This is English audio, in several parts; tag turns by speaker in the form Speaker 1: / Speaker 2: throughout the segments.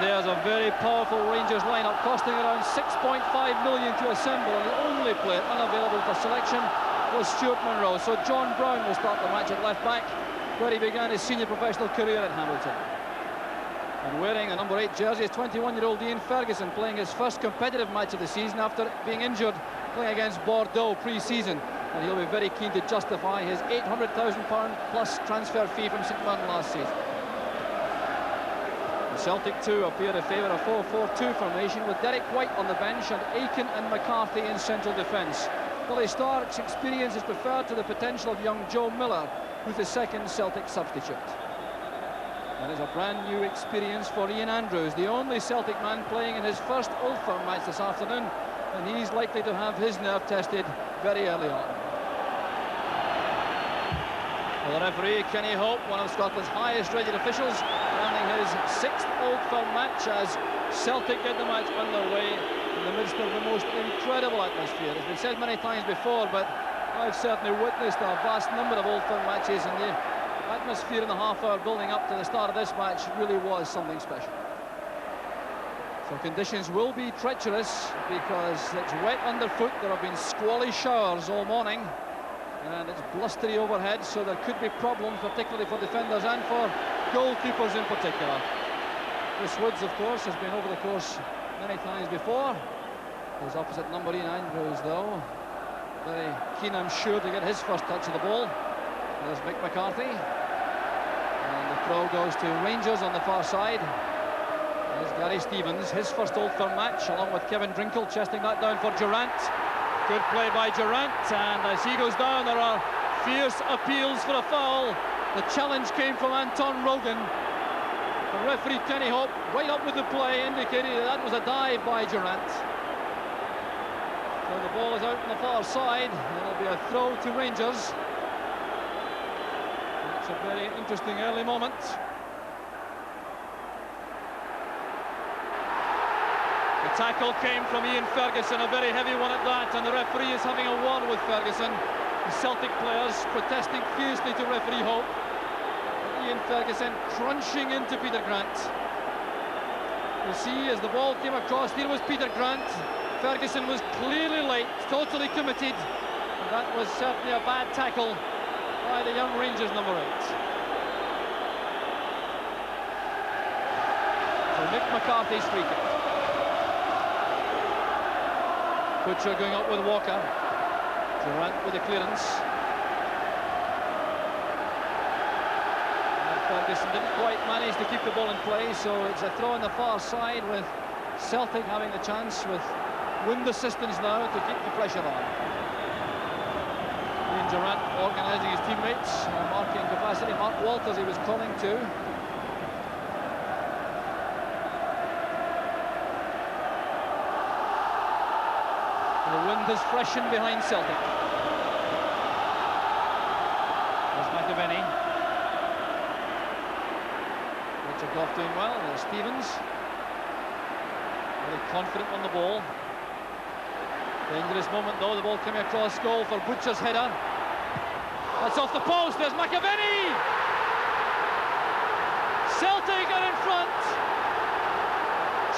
Speaker 1: there's a very powerful Rangers lineup, costing around 6.5 million to assemble, and the only player unavailable for selection was Stuart Monroe. So John Brown will start the match at left back, where he began his senior professional career at Hamilton. And wearing the number 8 jersey is 21-year-old Ian Ferguson, playing his first competitive match of the season after being injured playing against Bordeaux pre-season. And he'll be very keen to justify his £800,000 plus transfer fee from St Mirren last season. The Celtic too appear to favour a 4-4-2 formation with Derek White on the bench and Aiken and McCarthy in central defence. Billy Stark's experience is preferred to the potential of young Joe Miller, who's the second Celtic substitute. That is a brand new experience for Ian Andrews, the only Celtic man playing in his first Old Firm match this afternoon, and he's likely to have his nerve tested very early on. Well, the referee, Kenny Hope, one of Scotland's highest rated officials, running his 6th Old Firm match as Celtic get the match underway in the midst of the most incredible atmosphere. It's been said many times before, but I've certainly witnessed a vast number of Old Firm matches, and the atmosphere in the half-hour building up to the start of this match really was something special. So conditions will be treacherous because it's wet underfoot. There have been squally showers all morning, and it's blustery overhead, so there could be problems, particularly for defenders and for goalkeepers in particular. Chris Woods, of course, has been over the course many times before. His opposite number, Ian Andrews, though, very keen, I'm sure, to get his first touch of the ball. There's Mick McCarthy, and the throw goes to Rangers on the far side. There's Gary Stevens, his first Old Firm match, along with Kevin Drinkle, chesting that down for Durrant. Good play by Durrant, and as he goes down, there are fierce appeals for a foul. The challenge came from Anton Rogan. The referee, Kenny Hope, right up with the play, indicating that was a dive by Durrant. So the ball is out on the far side, and it'll be a throw to Rangers. It's a very interesting early moment. The tackle came from Ian Ferguson, a very heavy one at that, and the referee is having a war with Ferguson. The Celtic players protesting fiercely to referee Hope. Ian Ferguson crunching into Peter Grant. You'll see as the ball came across, here was Peter Grant. Ferguson was clearly late, totally committed. And that was certainly a bad tackle by the young Rangers number 8. So Mick McCarthy's free kick. Butcher going up with Walker. Durrant with the clearance. And Ferguson didn't quite manage to keep the ball in play, so it's a throw on the far side with Celtic having the chance with wind assistance now to keep the pressure on. Ian Durrant organising his teammates, marking capacity. Mark Walters he was calling to. The wind has freshened behind Celtic. There's McAvenny. Richard Goff doing well. There's Stevens. Very confident on the ball. Dangerous moment though, the ball coming across goal for Butcher's header. That's off the post, there's McAvenny! Celtic are in front.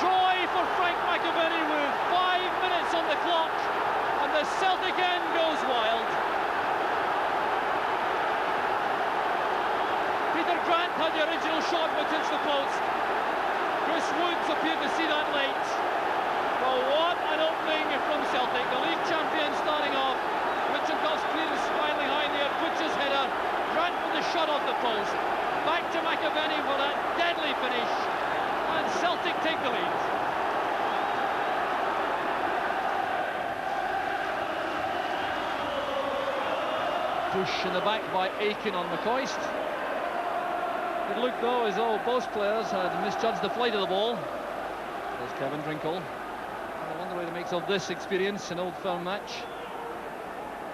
Speaker 1: Joy for Frank McAvenny with 5 minutes on the clock, and the Celtic end goes wild. Peter Grant had the original shot which hits the post. Chris Woods appeared to see that late. Well, what an opening from Celtic. The league champion starting off. Richard Goff's clearance smiling high in the air. Butcher's header. Grant with the shot off the post. Back to McAvenny for that deadly finish. And Celtic take the lead. Push in the back by Aiken on McCoist. It looked though as though both players had misjudged the flight of the ball. There's Kevin Drinkle. I wonder what he makes of this experience, an Old Firm match.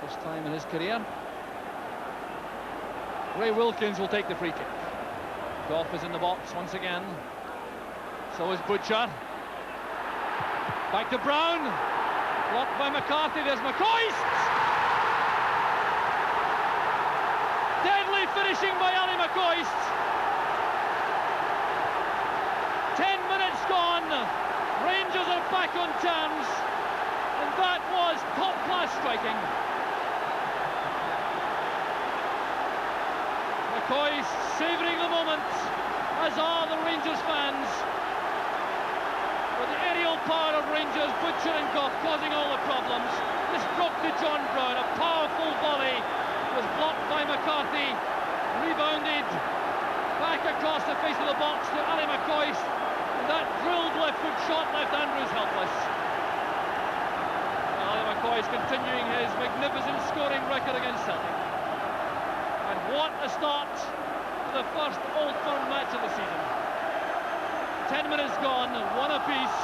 Speaker 1: First time in his career. Ray Wilkins will take the free kick. Goff is in the box once again. So is Butcher. Back to Brown. Blocked by McCarthy. There's McCoist. Deadly finishing by Ali McCoist. 10 minutes back on terms, and that was top-class striking. McCoy savouring the moment, as are the Rangers fans. But the aerial power of Rangers, Butcher and Goff causing all the problems. This broke to John Brown, a powerful volley was blocked by McCarthy, rebounded back across the face of the box to Ali McCoist, and that drilled left foot shot left Andrews helpless. Ali McCoist continuing his magnificent scoring record against Celtic. And what a start to the first Old Firm match of the season. 10 minutes gone, one apiece.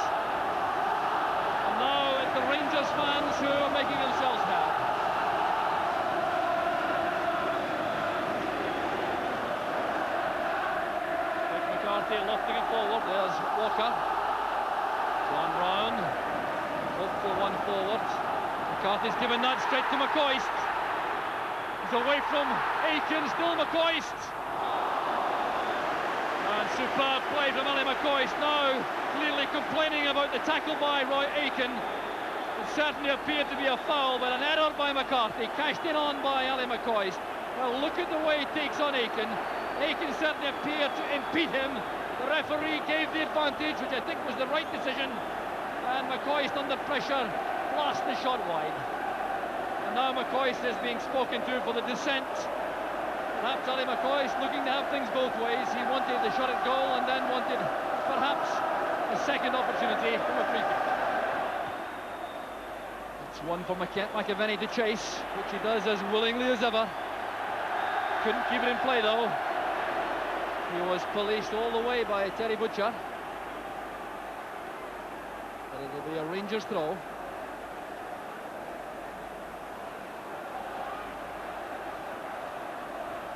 Speaker 1: And now it's the Rangers fans who are making themselves heard. McCarthy lofting it forward. There's Walker. John Brown. Hopeful one forward. McCarthy's given that straight to McCoist. He's away from Aiken, still McCoist. And superb play from Ali McCoist, now clearly complaining about the tackle by Roy Aiken. It certainly appeared to be a foul, but an error by McCarthy, cashed in on by Ali McCoist. Well, look at the way he takes on Aiken. Aiken certainly appeared to impede him. The referee gave the advantage, which I think was the right decision. And McCoist under pressure, blasted the shot wide. And now McCoist is being spoken to for the dissent. Perhaps Ali McCoist looking to have things both ways. He wanted the shot at goal and then wanted perhaps a second opportunity from a free kick. It's one for McAvenny to chase, which he does as willingly as ever. Couldn't keep it in play though. He was policed all the way by Terry Butcher. But it'll be a Rangers throw.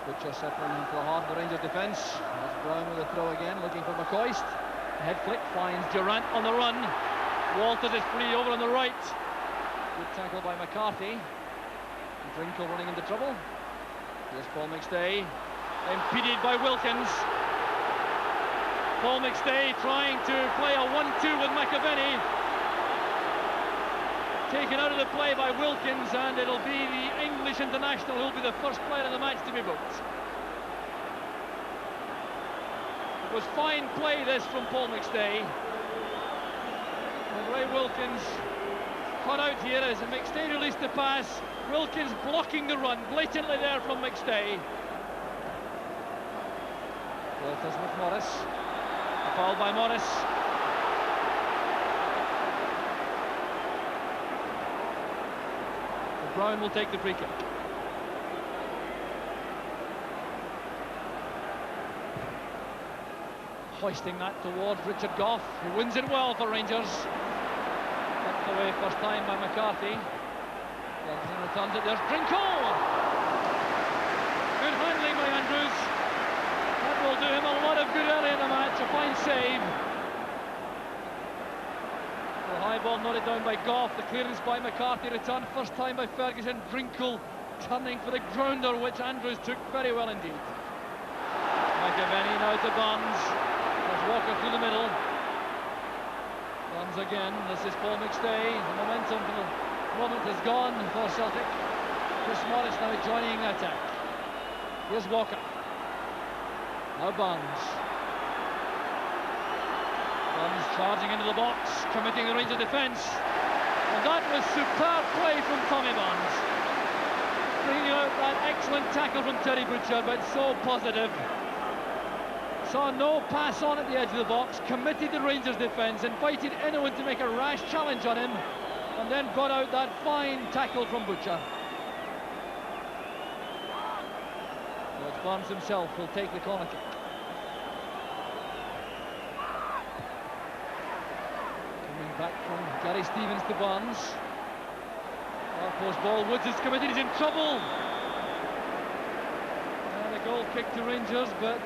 Speaker 1: Butcher settling into the heart of the Rangers defence. There's Brown with a throw again, looking for McCoist. Head flick finds Durant on the run. Walters is free over on the right. Good tackle by McCarthy. Drinkle running into trouble. Here's Paul McStay, impeded by Wilkins. Paul McStay trying to play a 1-2 with McAvenny. Taken out of the play by Wilkins, and it'll be the English international who'll be the first player in the match to be booked. It was fine play this from Paul McStay. And Ray Wilkins cut out here as McStay released the pass. Wilkins blocking the run, blatantly there from McStay. Walters with Morris. A foul by Morris. Brown will take the free kick. Hoisting that towards Richard Goff, who wins it well for Rangers. Knocked away first time by McCarthy. Ferguson returns it, there's Drinkle! Good handling by Andrews. That will do him a lot of good early in the match, a fine save. The high ball nodded down by Goff, the clearance by McCarthy, returned first time by Ferguson. Drinkle turning for the grounder, which Andrews took very well indeed. McAvenny now to Barnes. There's Walker through the middle. Barnes again, this is Paul McStay. The momentum for the moment has gone for Celtic. Chris Morris now joining the attack. Here's Walker. Now Barnes. Barnes charging into the box, committing the Rangers defence. And that was superb play from Tommy Barnes. Bringing out that excellent tackle from Terry Butcher, but so positive. Saw no pass on at the edge of the box, committed the Rangers defence, invited anyone to make a rash challenge on him, and then got out that fine tackle from Butcher. So it's Barnes himself who'll take the corner kick. Back from Gary Stevens to Barnes. Post ball, Woods is committed, he's in trouble. And a goal kick to Rangers, but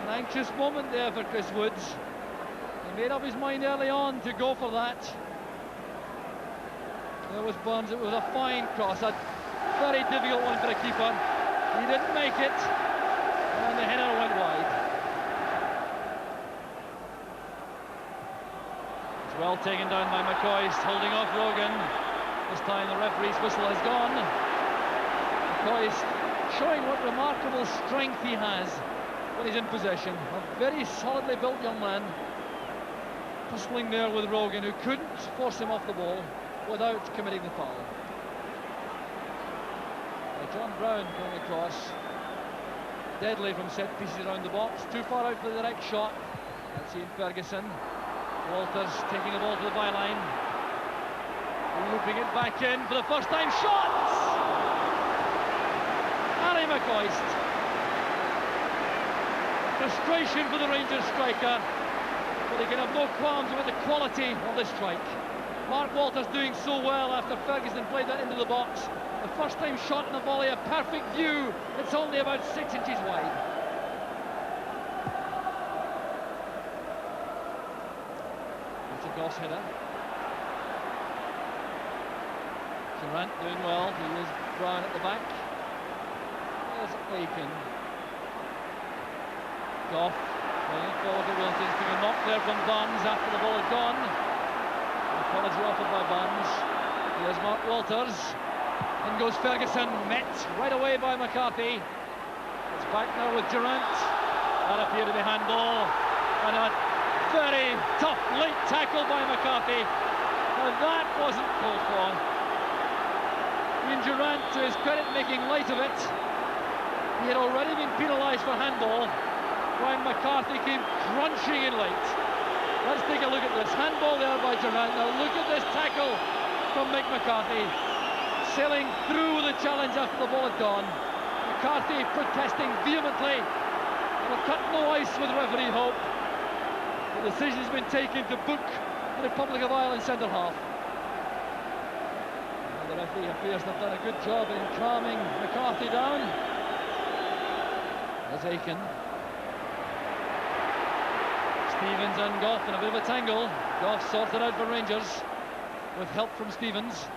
Speaker 1: an anxious moment there for Chris Woods. He made up his mind early on to go for that. There was Barnes, it was a fine cross, a very difficult one for a keeper. He didn't make it, and the header went wide. It's well taken down by McCoist, holding off Rogan. This time the referee's whistle has gone. McCoist showing what remarkable strength he has when he's in possession. A very solidly built young man, tussling there with Rogan, who couldn't force him off the ball without committing the foul. John Brown going across, deadly from set pieces around the box, too far out for the direct shot. That's Ian Ferguson. Walters taking the ball to the byline, looping it back in for the first time. Shots! Harry McCoist. Frustration for the Rangers striker, but he can have no qualms about the quality of the strike. Mark Walters doing so well after Ferguson played that into the box. The first time shot in the volley, a perfect view. It's only about 6 inches wide. It's a Goss header. Durant doing well. He is Brown at the back. There's Aiken. Goff playing it forward to Wilkins, being knocked there from Barnes after the ball had gone. An apology offered by Barnes. Here's Mark Walters. In goes Ferguson, met right away by McCarthy. It's back now with Durant. That appeared to be handball. And a very tough late tackle by McCarthy. Now that wasn't called for. Ian Durant, to his credit, making light of it. He had already been penalised for handball. Ryan McCarthy came crunching in late. Let's take a look at this. Handball there by Durant. Now look at this tackle from Mick McCarthy. Sailing through the challenge after the ball had gone. McCarthy protesting vehemently. It'll cut no ice with referee Hope. The decision's been taken to book the Republic of Ireland centre half. And the referee appears to have done a good job in calming McCarthy down. There's Aiken. Stevens and Goff in a bit of a tangle. Goff sorted out for Rangers with help from Stevens.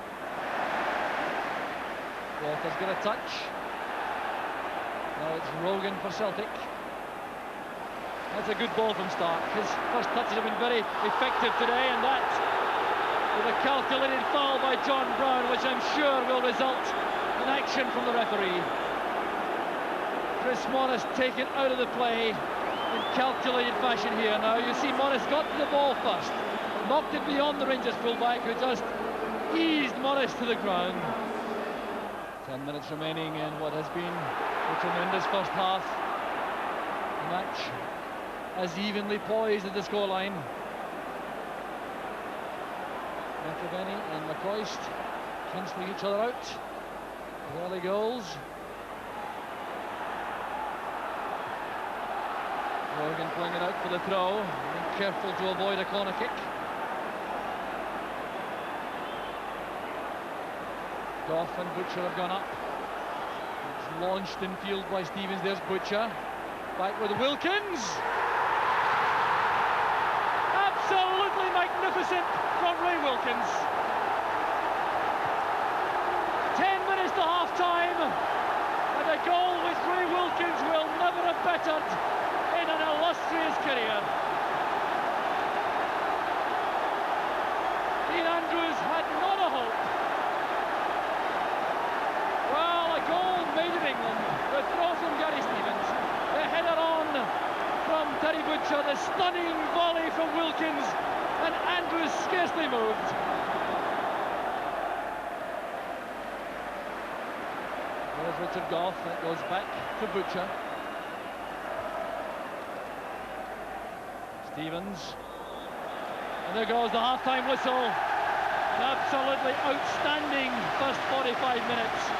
Speaker 1: Walters got a touch. Now it's Rogan for Celtic. That's a good ball from Stark. His first touches have been very effective today, and that with a calculated foul by John Brown, which I'm sure will result in action from the referee. Chris Morris taken out of the play in calculated fashion here. Now you see Morris got to the ball first, knocked it beyond the Rangers fullback, who just eased Morris to the ground. 10 minutes remaining in what has been a tremendous first half. The match as evenly poised at the scoreline. McAvenny and McCoist cancelling each other out with early goals. Morgan playing it out for the throw, being careful to avoid a corner kick. Goff and Butcher have gone up. It's launched in field by Stevens. There's Butcher. Back with Wilkins. Absolutely magnificent from Ray Wilkins. 10 minutes to half-time. And a goal which Ray Wilkins will never have bettered in an illustrious career. Ian Andrews had not a hope. Well, a goal made in England. The throw from Gary Stevens. The header on from Terry Butcher. The stunning volley from Wilkins. And Andrews scarcely moved. There's Richard Goff. That goes back to Butcher. Stevens. And there goes the half-time whistle. An absolutely outstanding first 45 minutes.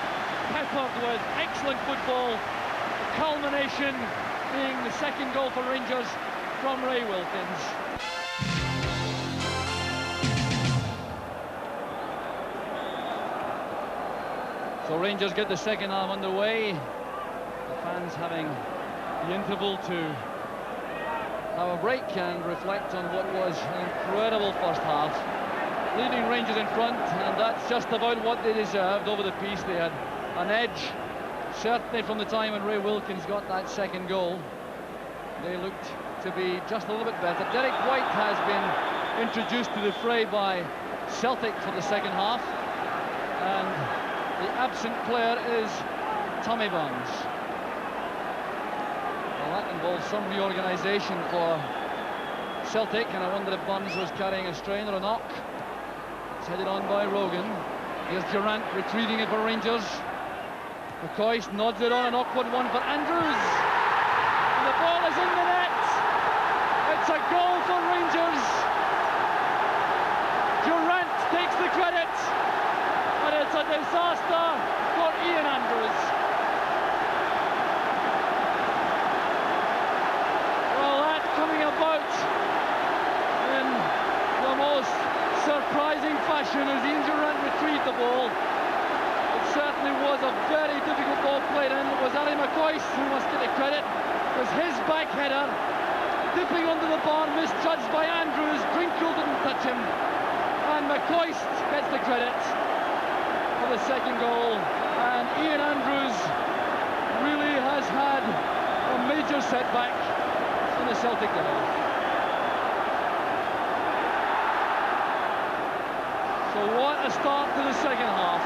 Speaker 1: Peppered with excellent football. The culmination being the second goal for Rangers from Ray Wilkins. So Rangers get the second half underway. The fans having the interval to have a break and reflect on what was an incredible first half. Leading Rangers in front, and that's just about what they deserved over the piece. They had an edge, certainly from the time when Ray Wilkins got that second goal. They looked to be just a little bit better. Derek White has been introduced to the fray by Celtic for the second half, and the absent player is Tommy Buns. Well, that involves some reorganisation for Celtic, and I wonder if Buns was carrying a strain or a knock. It's headed on by Rogan. Here's Durant retrieving it for Rangers. McCoist nods it on, an awkward one for Andrews. And the ball is in the net. It's a goal for Rangers. Durant takes the credit, but it's a disaster for Ian Andrews. Well, that coming about in the most surprising fashion as Ian Durant retrieved the ball. It certainly was a very difficult ball played in. It was Ali McCoist who must get the credit. It was his back header, dipping under the bar, misjudged by Andrews. Drinkle didn't touch him, and McCoist gets the credit for the second goal. And Ian Andrews really has had a major setback in the Celtic day. So what a start to the second half.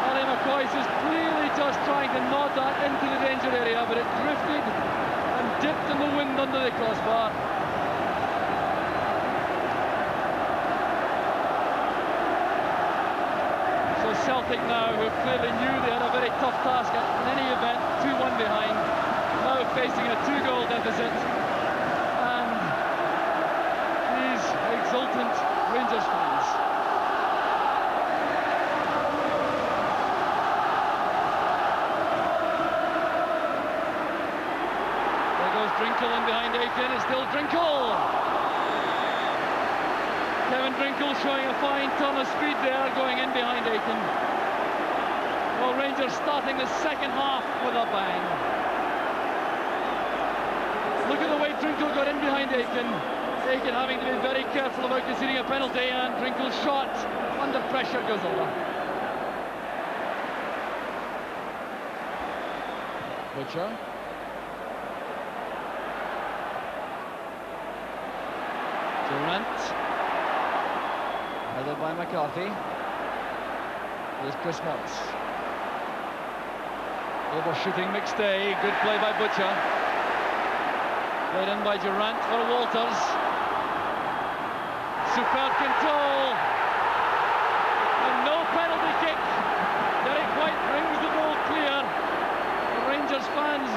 Speaker 1: Ali McCoist is clearly just trying to nod that into the danger area, but it drifted and dipped in the wind under the crossbar. So Celtic now, who clearly knew they had a very tough task in any event, 2-1 behind, now facing a 2-goal deficit. And these exultant Rangers fans. Drinkle in behind Aiken, it's still Drinkle. Kevin Drinkle showing a fine turn of speed there, going in behind Aiken. Well, Rangers starting the second half with a bang. Look at the way Drinkle got in behind Aiken. Aiken having to be very careful about conceding a penalty, and Drinkle's shot under pressure goes over. Butcher. Durant, headed by McCarthy. Here's Chris Morris. Overshooting McStay, good play by Butcher. Played in by Durant for Walters. Superb control. And no penalty kick. Derek White brings the ball clear. The Rangers fans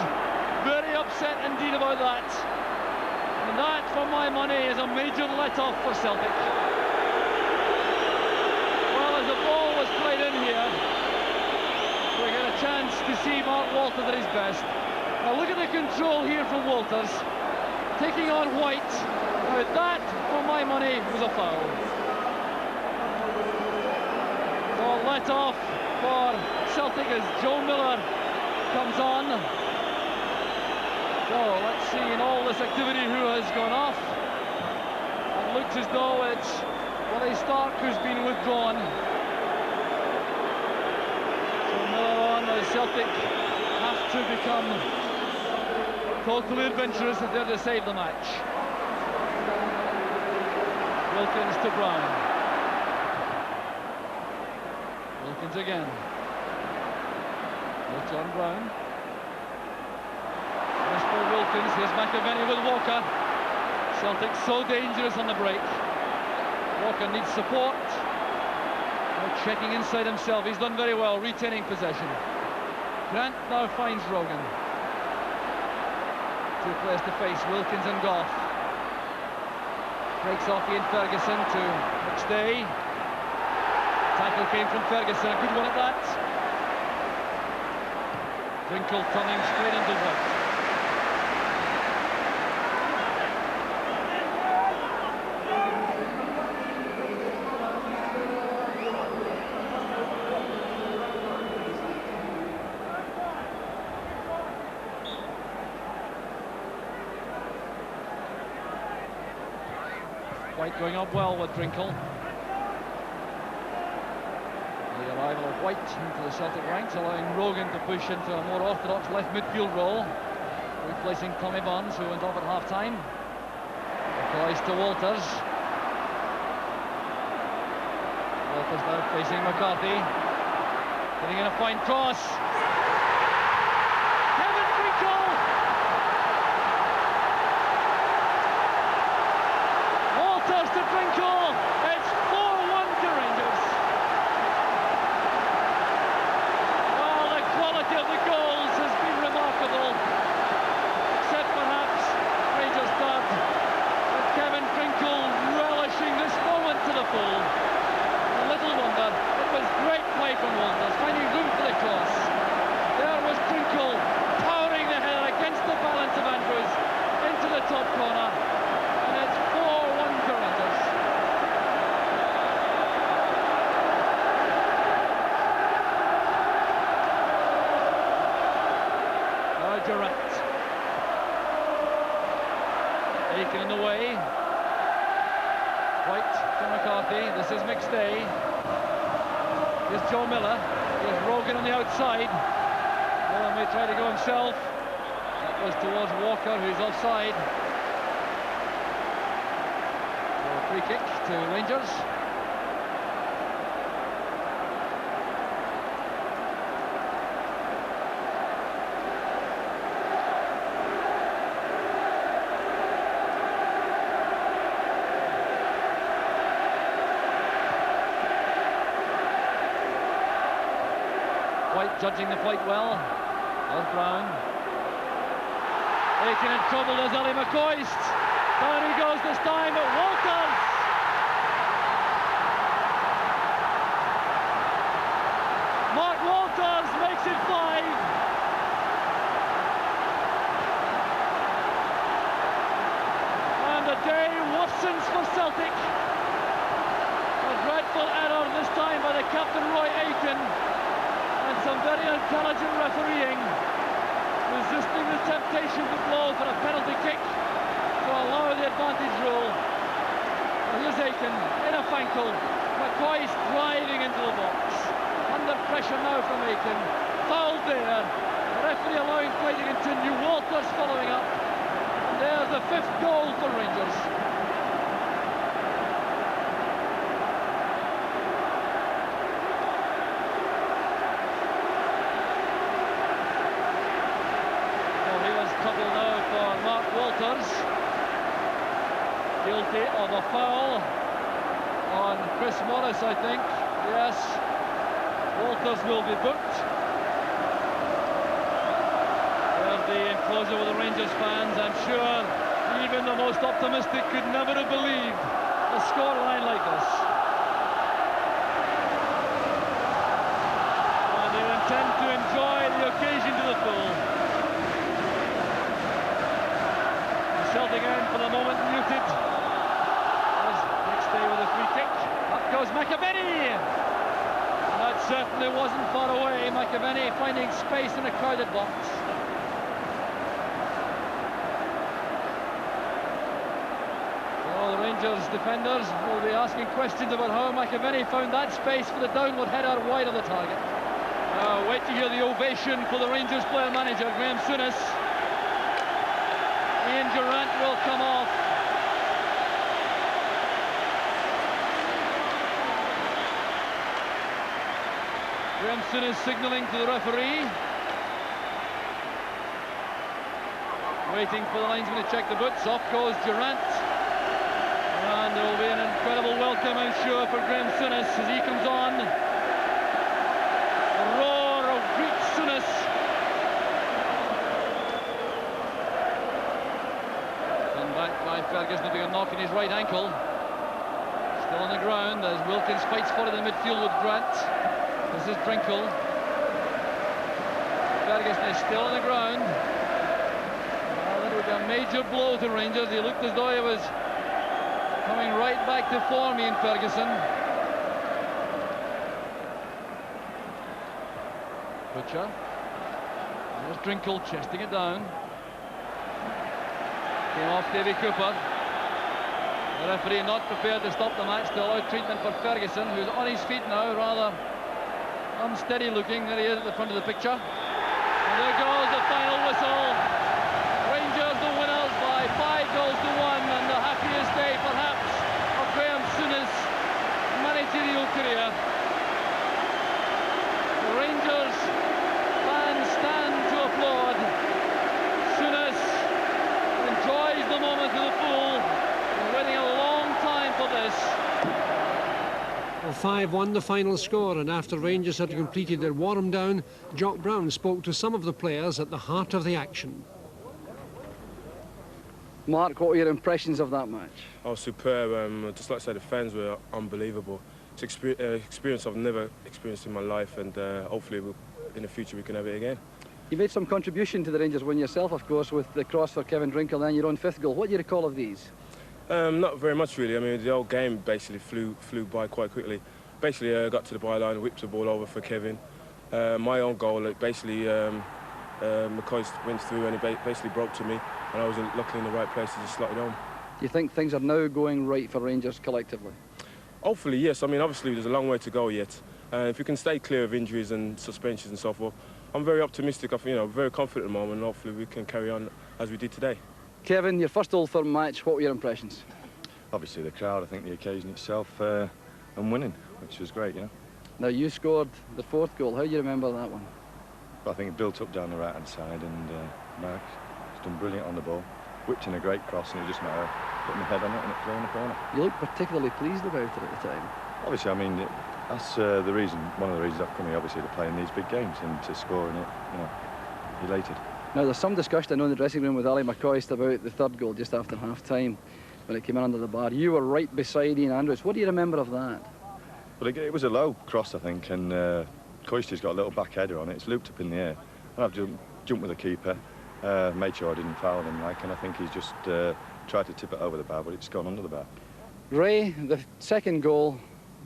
Speaker 1: very upset indeed about that. And that, for my money, is a major let-off for Celtic. Well, as the ball was played in here, we get a chance to see Mark Walters at his best. Now look at the control here from Walters, taking on White. Now that, for my money, was a foul. So a let-off for Celtic as Joe Miller comes on. So let's see in all this activity who has gone off. It looks as though it's Willie Stark who's been withdrawn. So Miller on as Celtic have to become totally adventurous if they're to save the match. Wilkins to Brown. Wilkins again. Here's John Brown. Wilkins, here's McAvenny with Walker. Celtic so dangerous on the break. Walker needs support. Now checking inside himself, he's done very well, retaining possession. Grant now finds Rogan. Two players to face, Wilkins and Goff. Breaks off Ian Ferguson to McStay. Tackle came from Ferguson, a good one at that. Drinkle turning straight into White. White going up well with Drinkle. The arrival of White into the Celtic ranks, allowing Rogan to push into a more orthodox left midfield role, replacing Tommy Buns, who went off at half-time. McCoist to Walters. Walters now facing McCarthy. Getting in a fine cross. Kevin Finkel! Walters to Finkel. It's 4-1 to Rangers. Well, the quality of the goals has been remarkable. Except perhaps Rangers start with Kevin Finkel relishing this moment to the full. A little wonder, it was great play from Walters, finding room for the cross. There was Finkel powering the header against the balance of Andrews into the top corner, and it's 4-1 to Rangers. Now Durant. Aiken in the way. White to McCarthy. This is McStay. Here's Joe Miller. Here's Rogan on the outside. Miller may try to go himself. That was towards Walker, who's offside. So a free kick to Rangers. White judging the fight well. There's Brown. Aiken in trouble, there's Ali McCoist. Down he goes this time, but Walters! Mark Walters makes it 5. And the day worsens for Celtic. A dreadful error this time by the captain Roy Aiken. And some very intelligent refereeing, resisting the temptation to blow for a penalty kick to allow the advantage rule. And here's Aiken in a Finkel. McCoy's driving into the box. Under pressure now from Aiken. Fouled there. The referee allowing play to continue. Walters following up. And there's the 5th goal for Rangers. Trouble now for Mark Walters, guilty of a foul on Chris Morris, I think. Yes, Walters will be booked. There's the enclosure with the Rangers fans. I'm sure even the most optimistic could never have believed a scoreline like this. And they intend to enjoy the occasion to the full. Celtic end for the moment muted. Next day with a free kick. Up goes McAvenny. And that certainly wasn't far away. McAvenny finding space in a crowded box. So the Rangers defenders will be asking questions about how McAvenny found that space for the downward header wide of the target. Wait to hear the ovation for the Rangers player manager, Graham Souness. Ian Durant will come off. Graham Souness signalling to the referee. Waiting for the linesman to check the boots. Off goes Durant. And there will be an incredible welcome, I'm sure, for Graham Souness as he comes on. A roar of Greek Souness. By Ferguson, a big knock in his right ankle. Still on the ground as Wilkins fights for it in the midfield with Grant. This is Drinkle. Ferguson is still on the ground. Well, that would be a major blow to Rangers. He looked as though he was coming right back to form, Ian Ferguson. Butcher. There's Drinkle chesting it down. Came off Davy Cooper. The referee not prepared to stop the match to allow treatment for Ferguson, who's on his feet now, rather unsteady looking. There he is at the front of the picture. And there goes the final whistle. Rangers the winners by 5 goals to 1, and the happiest day
Speaker 2: 5-1 the final score, and after Rangers had completed their warm-down, Jock Brown spoke to some of the players at the heart of the action.
Speaker 3: Mark, what were your impressions of that match?
Speaker 4: Oh, superb. Just like I said, the fans were unbelievable. It's an experience I've never experienced in my life, and hopefully in the future we can have it again.
Speaker 3: You made some contribution to the Rangers win yourself, of course, with the cross for Kevin Drinkle and your own 5th goal. What do you recall of these?
Speaker 4: Not very much, really. I mean, the whole game basically flew by quite quickly. Basically, I got to the byline, whipped the ball over for Kevin. My own goal, basically, McCoy went through and it basically broke to me, and I was luckily in the right place to just slot it home.
Speaker 3: Do you think things are now going right for Rangers collectively?
Speaker 4: Hopefully, yes. I mean, obviously, there's a long way to go yet. If we can stay clear of injuries and suspensions and so forth, I'm very optimistic. Very confident at the moment, and hopefully we can carry on as we did today.
Speaker 3: Kevin, your first Old Firm match, what were your impressions?
Speaker 5: Obviously the crowd, I think the occasion itself, and winning, which was great, you know.
Speaker 3: Now, you scored the 4th goal. How do you remember that one?
Speaker 5: But I think it built up down the right-hand side, and Mark has done brilliant on the ball, whipped in a great cross, and it just matter putting my head on it and it flew in the corner.
Speaker 3: You looked particularly pleased about it at the time.
Speaker 5: Obviously, I mean, that's the reason, one of the reasons I've come here, obviously, to play in these big games and to score in it, you know, elated. Now,
Speaker 3: there's some discussion, I know, in the dressing room with Ali McCoist about the 3rd goal just after half-time when it came in under the bar. You were right beside Ian Andrews. What do you remember of that?
Speaker 5: Well, it was a low cross, I think, and Coisty's got a little back header on it. It's looped up in the air. And I've jumped with the keeper, made sure I didn't foul him, and I think he's just tried to tip it over the bar, but it's gone under the bar.
Speaker 3: Ray, the 2nd goal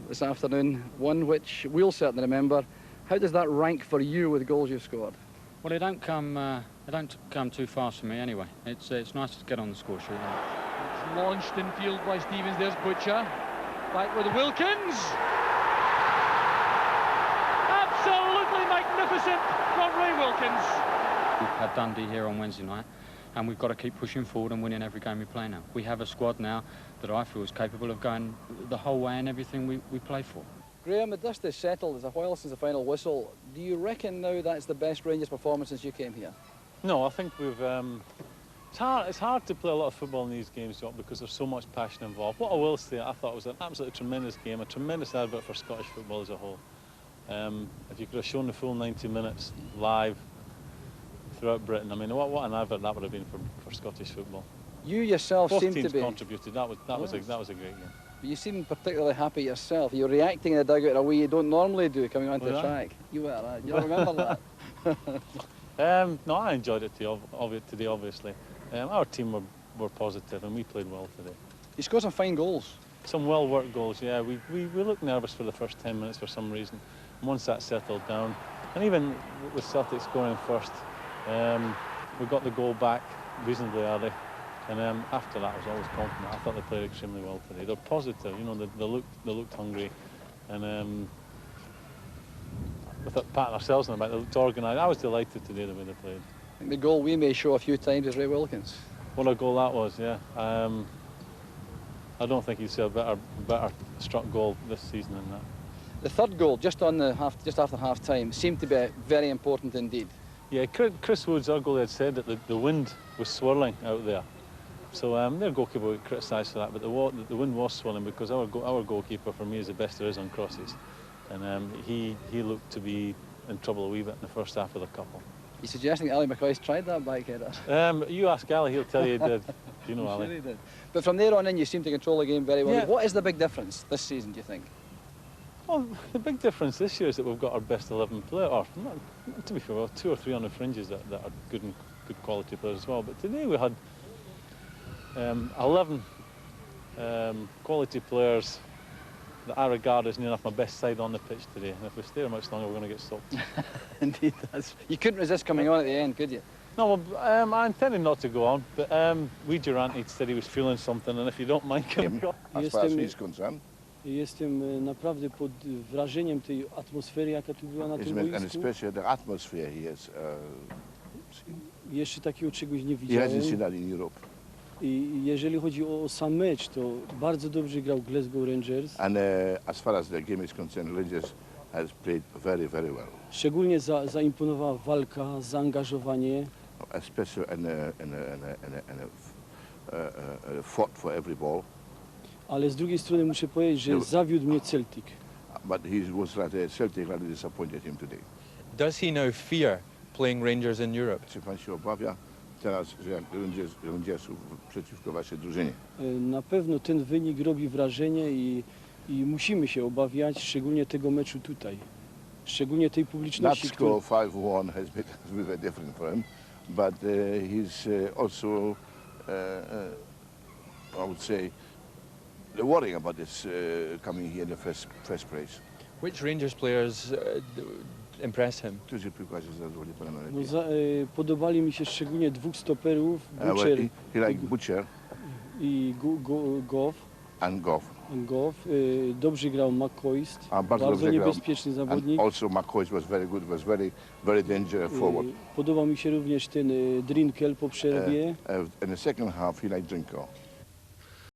Speaker 3: this afternoon, one which we'll certainly remember. How does that rank for you with goals you've scored?
Speaker 6: Well, they don't come too fast for me anyway. It's nice to get on the score sheet.
Speaker 1: It's launched in field by Stevens. There's Butcher. Back with Wilkins. Absolutely magnificent from Ray Wilkins.
Speaker 6: We've had Dundee here on Wednesday night, and we've got to keep pushing forward and winning every game we play now. We have a squad now that I feel is capable of going the whole way in everything we play for.
Speaker 3: Graham, the dust is settled. It's a while since the final whistle. Do you reckon now that's the best Rangers performance since you came here?
Speaker 7: No, I think we've... It's hard to play a lot of football in these games, Jock, because there's so much passion involved. What I will say, I thought it was an absolutely tremendous game, a tremendous advert for Scottish football as a whole. If you could have shown the full 90 minutes live throughout Britain, I mean, what an advert that would have been for Scottish football.
Speaker 3: You yourself seem to be...
Speaker 7: Both teams contributed. That was a great game.
Speaker 3: But you seem particularly happy yourself. You're reacting in the dugout in a way you don't normally do coming onto the track. You were, you remember
Speaker 7: that? No, I enjoyed it today, obviously. Our team were positive and we played well today.
Speaker 3: You scored some fine goals.
Speaker 7: Some well-worked goals, yeah. We looked nervous for the first 10 minutes for some reason. And once that settled down, and even with Celtic scoring first, we got the goal back reasonably early. And after that, I was always confident. I thought they played extremely well today. They're positive, you know. They looked hungry, and without patting ourselves on the back, they looked organised. I was delighted today the way they played.
Speaker 3: I think the goal we may show a few times is Ray Wilkins.
Speaker 7: What a goal that was, yeah. I don't think you'd see a better struck goal this season than that.
Speaker 3: The 3rd goal, just after half time, seemed to be very important indeed.
Speaker 7: Yeah, Chris Woods, our goalie, had said that the wind was swirling out there. So their goalkeeper would criticise for that, but the wind was swirling because our goalkeeper, for me, is the best there is on crosses. And he looked to be in trouble a wee bit in the first half of the couple.
Speaker 3: You're suggesting Ali McCoist tried that back header?
Speaker 7: You ask Ali, he'll tell you he did. You know, Ali.
Speaker 3: Sure he did. But from there on in, you seem to control the game very well.
Speaker 7: Yeah.
Speaker 3: What is the big difference this season, do you think?
Speaker 7: Well, the big difference this year is that we've got our best 11 players, or not, to be fair, we have 2 or 3 on the fringes that are good quality players as well. But today we had 11 quality players that I regard as near enough my best side on the pitch today. And if we stay there much longer, we're going to get stopped.
Speaker 3: Indeed, you couldn't resist coming on at the end, could you?
Speaker 7: No, well, I intended not to go on, but Durant said he was feeling something, and if you don't mind coming on.
Speaker 8: As far as he's concerned.
Speaker 9: Jestem naprawdę pod wrażeniem tej atmosfery, jaka tu była na tym boisku.
Speaker 8: And especially the atmosphere he has.
Speaker 9: Jeszcze takiego czegoś nie
Speaker 8: He hasn't seen
Speaker 9: widziałem.
Speaker 8: that in Europe.
Speaker 9: I jeżeli chodzi o sam mecz, to bardzo dobrze grał Glasgow Rangers.
Speaker 8: And as far as the game is concerned, Rangers has played very, very well.
Speaker 9: Szczególnie zaimponowała walka, zaangażowanie.
Speaker 8: Especially fought for every ball.
Speaker 9: Ale z drugiej strony muszę powiedzieć, że zawiódł mnie Celtic.
Speaker 8: but he was Celtic rather disappointed him today.
Speaker 10: Does he now fear playing Rangers in Europe?
Speaker 8: Czy pan się obawia teraz, że jak Rangersów przeciwko waszej drużynie?
Speaker 9: Na pewno ten wynik robi wrażenie i musimy się obawiać, szczególnie tego meczu tutaj. Szczególnie tej
Speaker 8: That
Speaker 9: publiczności,
Speaker 8: score 5-1 has been very different for him, but he's also, I would say, worrying about this coming here in the first place.
Speaker 10: Which Rangers players impressed him?
Speaker 8: Którzy piłkarze zadowolili pana
Speaker 9: no,
Speaker 8: najlepiej?
Speaker 9: podobali mi się szczególnie dwóch stoperów,
Speaker 8: Well,
Speaker 9: Butcher
Speaker 8: he liked Butcher
Speaker 9: i Goff.
Speaker 8: and Goff.
Speaker 9: Dobrze grał McCoist,
Speaker 8: Bardzo
Speaker 9: bardzo
Speaker 8: dobrze grał.
Speaker 9: niebezpieczny zawodnik.
Speaker 8: And also McCoy was very good, was very dangerous forward.
Speaker 9: Podobał mi się również ten Drinkel po przerwie.
Speaker 8: In the second half, he liked Drinko.